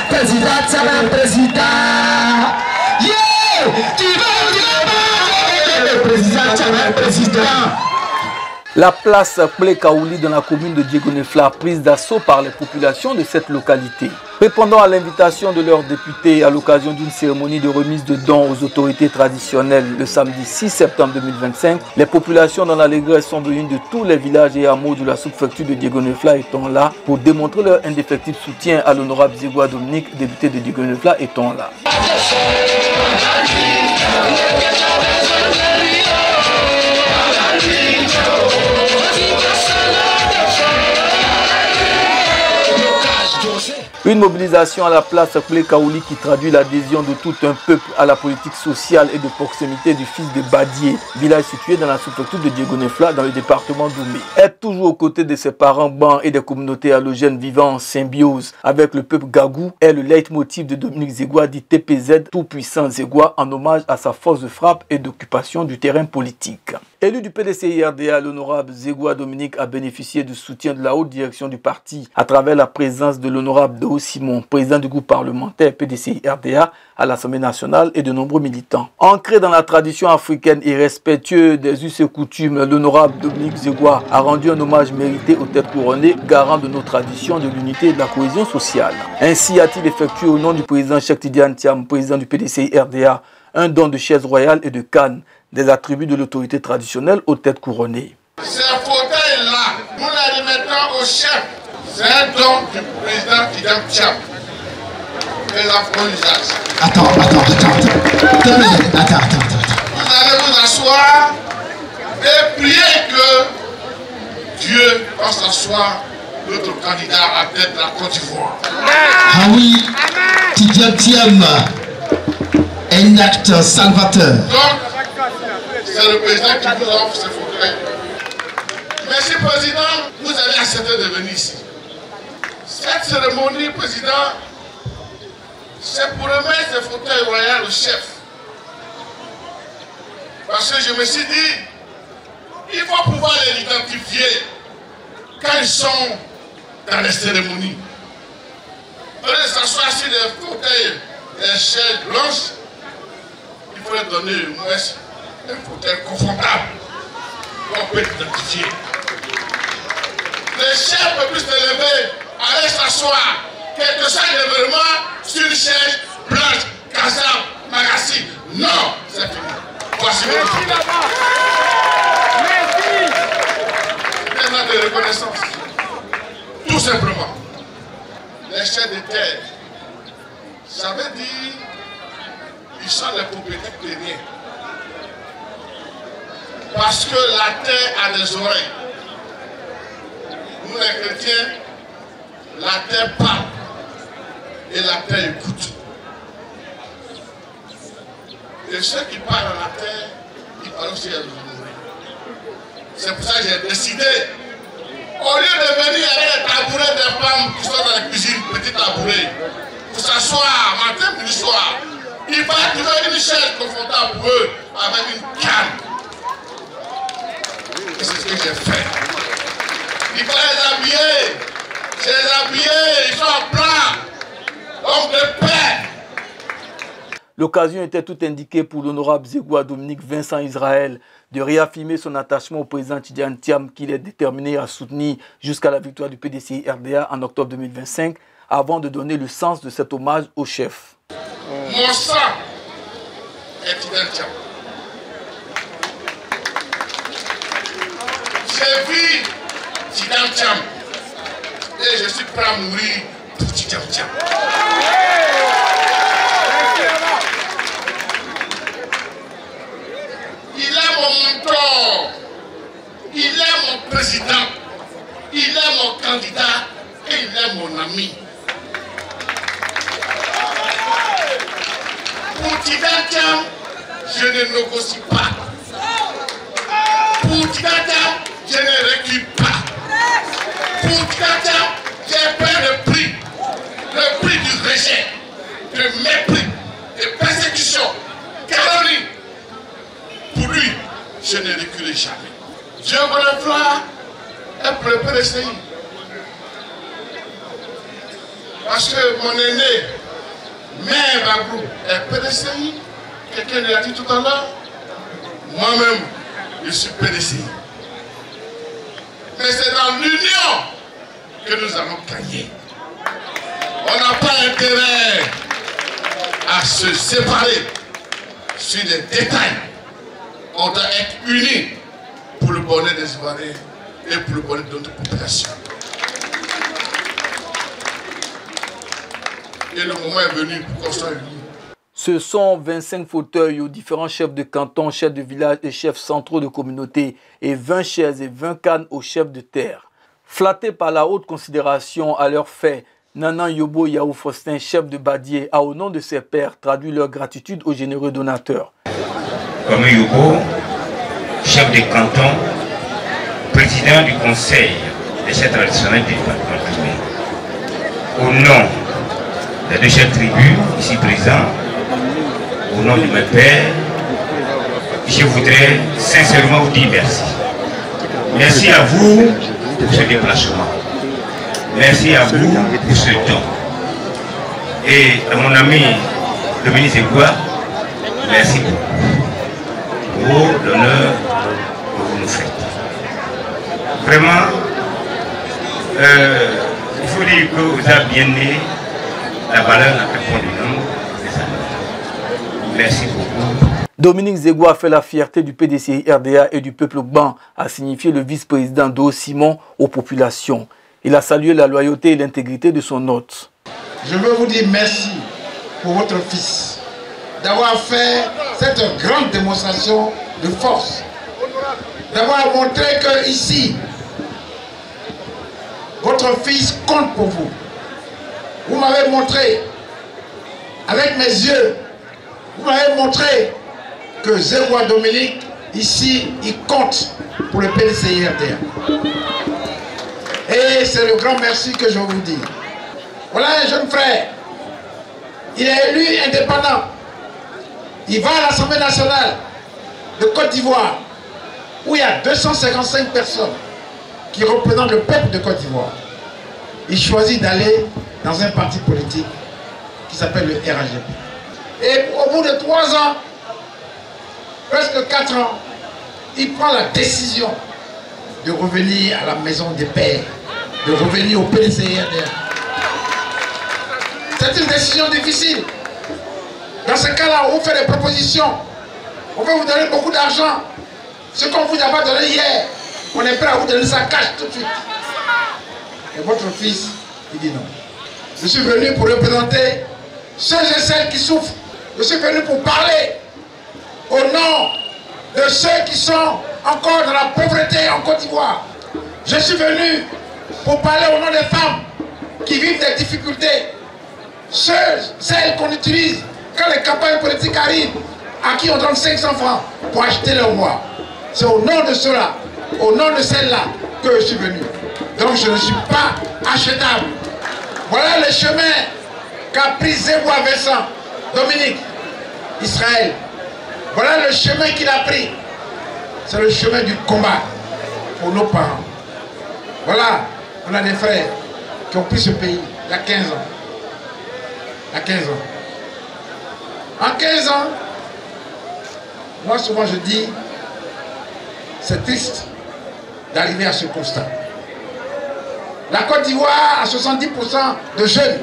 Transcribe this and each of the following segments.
Président, c'est un président. Yeah! Tu veux le président, c'est un président. La place Plé-Kaouli dans la commune de Diegonefla, prise d'assaut par les populations de cette localité. Répondant à l'invitation de leurs députés à l'occasion d'une cérémonie de remise de dons aux autorités traditionnelles le samedi 6 septembre 2025, les populations dans l'allégresse sont venues de tous les villages et hameaux de la sous-préfecture de Diegonefla étant là pour démontrer leur indéfectible soutien à l'honorable Zegwa Dominique, député de Diegonefla étant là. Une mobilisation à la place Plé-Kaouli qui traduit l'adhésion de tout un peuple à la politique sociale et de proximité du fils de Badié, village situé dans la sous-préfecture de Diegonefla dans le département d'Oumé. Être toujours aux côtés de ses parents bans et des communautés halogènes vivant en symbiose avec le peuple Gagou est le leitmotiv de Dominique Zegwa dit TPZ, tout-puissant Zegwa, en hommage à sa force de frappe et d'occupation du terrain politique. Élu du PDCI-RDA, l'honorable Zegwa Dominique a bénéficié du soutien de la haute direction du parti à travers la présence de l'honorable Dao Simon, président du groupe parlementaire PDCI-RDA à l'Assemblée nationale et de nombreux militants. Ancré dans la tradition africaine et respectueux des us et coutumes, l'honorable Dominique Zegwa a rendu un hommage mérité aux têtes couronnées, garant de nos traditions, de l'unité et de la cohésion sociale. Ainsi a-t-il effectué au nom du président Cheikh Tidiane Thiam, président du PDCI-RDA, un don de chaises royales et de cannes, des attributs de l'autorité traditionnelle aux têtes couronnées. Ces fauteuils-là, nous les remettons au chef. C'est un don du président Tidiane Thiam. Attends. Vous allez vous asseoir et prier que Dieu fasse asseoir notre candidat à tête de la Côte d'Ivoire. Ah oui, Tidiane Thiam, un acte salvateur. Donc, c'est le président qui vous offre ce fauteuil. Merci président, vous avez accepté de venir ici. Cette cérémonie, président, c'est pour remettre ce fauteuil royal au chef. Parce que je me suis dit, il faut pouvoir les identifier quand ils sont dans les cérémonies. Au lieu de s'asseoir sur des fauteuils, des chaises blanches, il faut leur donner au moins un fauteuil confortable qu'on peut identifier. Les chefs peuvent plus se lever, aller s'asseoir, quel que soit l'événement, sur une chaise blanche, Kassab, Magassi. Non, c'est fini. Voici votre fauteuil. Tellement de reconnaissance. Tout simplement. Les chefs de terre, ça veut dire ils sont les propriétaires de rien. Parce que la terre a des oreilles. Nous les chrétiens, la terre parle et la terre écoute. Et ceux qui parlent à la terre, ils parlent aussi à nous. C'est pour ça que j'ai décidé, au lieu de venir avec les tabourets des femmes qui sont dans la cuisine, petits tabourets, pour s'asseoir matin puis soir, il va trouver une chaise confortable pour eux avec une canne. Et c'est ce que j'ai fait. Il faut les habiller. Je les habiller, ils sont en blanc. Donc de paix. L'occasion était tout indiquée pour l'honorable Zegwa Dominique Vincent Israël de réaffirmer son attachement au président Tidiane Thiam qu'il est déterminé à soutenir jusqu'à la victoire du PDCI-RDA en octobre 2025 avant de donner le sens de cet hommage au chef. Mon sang est Tidiane Thiam. J'ai vu Tidiane Thiam et je suis prêt à mourir pour Tidiane Thiam. Il est mon mentor, il est mon président, il est mon candidat et il est mon ami. Pour Tidiane Thiam, je ne négocie pas. Pour Tidiane Thiam, je ne recule pas. Pour Tidiane Thiam, j'ai payé le prix du rejet, de mépris, de persécution, calomnie. Pour lui, je ne reculerai jamais. Dieu vous le fera et pour le PDCI. Parce que mon aîné, Mère Bagrou, est PDCI. Quelqu'un l'a dit tout à l'heure. Moi-même, je suis PDCI. Mais c'est dans l'union que nous allons gagner. On n'a pas intérêt à se séparer sur des détails. On doit être unis pour le bonheur des Ivoiriens et pour le bonheur de notre population. Et le moment est venu pour qu'on soit unis. Ce sont 25 fauteuils aux différents chefs de canton, chefs de village et chefs centraux de communauté et 20 chaises et 20 cannes aux chefs de terre. Flattés par la haute considération à leur fait, Nanan Yobo Yaou Faustin, chef de Badié, a au nom de ses pairs traduit leur gratitude aux généreux donateurs. Comme Yobo, chef de canton, président du conseil des chefs traditionnels du département de Doumé. Au nom des deux chefs tribus ici présents, au nom de mes pères, je voudrais sincèrement vous dire merci. Merci à vous pour ce déplacement. Merci à vous pour ce don. Et à mon ami Dominique Zegua, merci beaucoup pour l'honneur que vous nous faites. Vraiment, il faut dire que vous avez bien né la valeur à répondre du nombre des années. Merci beaucoup. Dominique Zegua a fait la fierté du PDCI RDA et du peuple Gban, a signifié le vice-président Do Simon aux populations. Il a salué la loyauté et l'intégrité de son hôte. Je veux vous dire merci pour votre fils d'avoir fait cette grande démonstration de force, d'avoir montré que ici, votre fils compte pour vous. Vous m'avez montré, avec mes yeux, vous m'avez montré que Zegua Dominique, ici, il compte pour le PDCI RDA. Et c'est le grand merci que je vous dis. Voilà un jeune frère. Il est élu indépendant. Il va à l'Assemblée nationale de Côte d'Ivoire, où il y a 255 personnes qui représentent le peuple de Côte d'Ivoire. Il choisit d'aller dans un parti politique qui s'appelle le RAGP. Et au bout de 3 ans, presque 4 ans, il prend la décision de revenir à la maison des pères, de revenir au PDCI RDA. C'est une décision difficile. Dans ce cas-là, on fait des propositions. On veut vous donner beaucoup d'argent. Ce qu'on vous a pas donné hier, on est prêt à vous donner ça cash tout de suite. Et votre fils, il dit non. Je suis venu pour représenter ceux et celles qui souffrent. Je suis venu pour parler au nom de ceux qui sont encore dans la pauvreté en Côte d'Ivoire. Je suis venu pour parler au nom des femmes qui vivent des difficultés. Celles qu'on utilise quand les campagnes politiques arrivent, à qui on donne 500 francs pour acheter leur voix. C'est au nom de cela, au nom de celle-là que je suis venu. Donc je ne suis pas achetable. Voilà le chemin qu'a pris Zegua Vincent, Dominique, Israël. Voilà le chemin qu'il a pris. C'est le chemin du combat pour nos parents. Voilà, on a des frères qui ont pris ce pays il y a 15 ans. Il y a 15 ans. En 15 ans, moi souvent je dis, c'est triste d'arriver à ce constat. La Côte d'Ivoire a 70% de jeunes.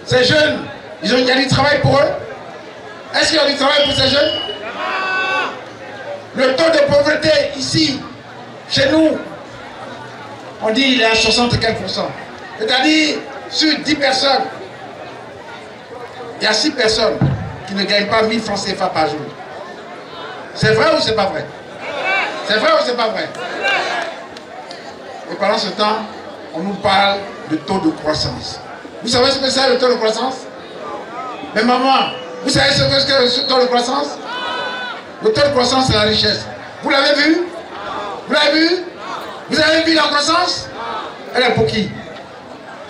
Ces jeunes, il y a du travail pour eux. Est-ce qu'il y a du travail pour ces jeunes? Le taux de pauvreté ici, chez nous, on dit il est à 60 et quelques %. C'est-à-dire, sur 10 personnes, il y a 6 personnes qui ne gagnent pas 1000 francs CFA par jour. C'est vrai ou c'est pas vrai? C'est vrai ou c'est pas vrai? Et pendant ce temps, on nous parle de taux de croissance. Vous savez ce que c'est le taux de croissance? Mais maman, vous savez ce que c'est le taux de croissance? Le taux de croissance, c'est la richesse. Vous l'avez vu? Vous l'avez vu? Vous avez vu la croissance? Elle est pour qui?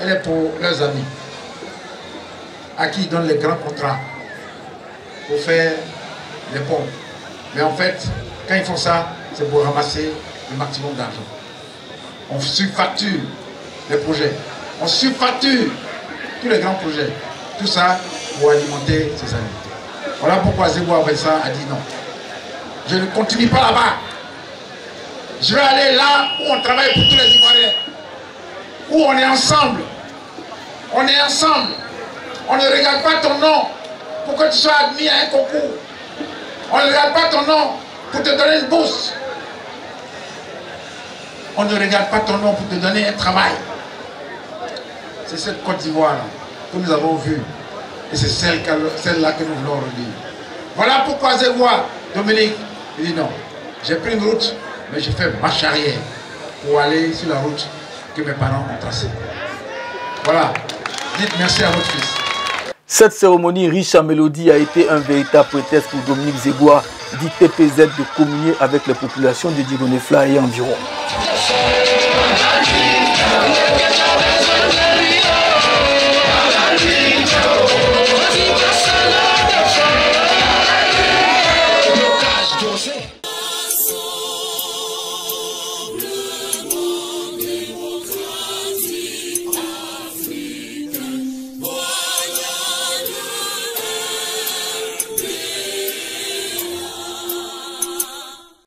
Elle est pour leurs amis, à qui ils donnent les grands contrats pour faire les pompes. Mais en fait, quand ils font ça, c'est pour ramasser le maximum d'argent. On surfacture les projets. On surfacture tous les grands projets. Tout ça pour alimenter ces années. Voilà pourquoi Zegwa Vincent a dit non. Je ne continue pas là-bas. Je vais aller là où on travaille pour tous les Ivoiriens. Où on est ensemble. On est ensemble. On ne regarde pas ton nom pour que tu sois admis à un concours. On ne regarde pas ton nom pour te donner une bourse. On ne regarde pas ton nom pour te donner un travail. C'est cette Côte d'Ivoire que nous avons vue. Et c'est celle-là que nous voulons redire. Voilà pourquoi Zegwa, Dominique, il dit non. J'ai pris une route, mais j'ai fait marche arrière pour aller sur la route que mes parents ont tracée. Voilà. Dites merci à votre fils. Cette cérémonie riche en mélodie a été un véritable prétexte pour Dominique Zegwa, dit TPZ, de communier avec les populations de Diegonefla et environ.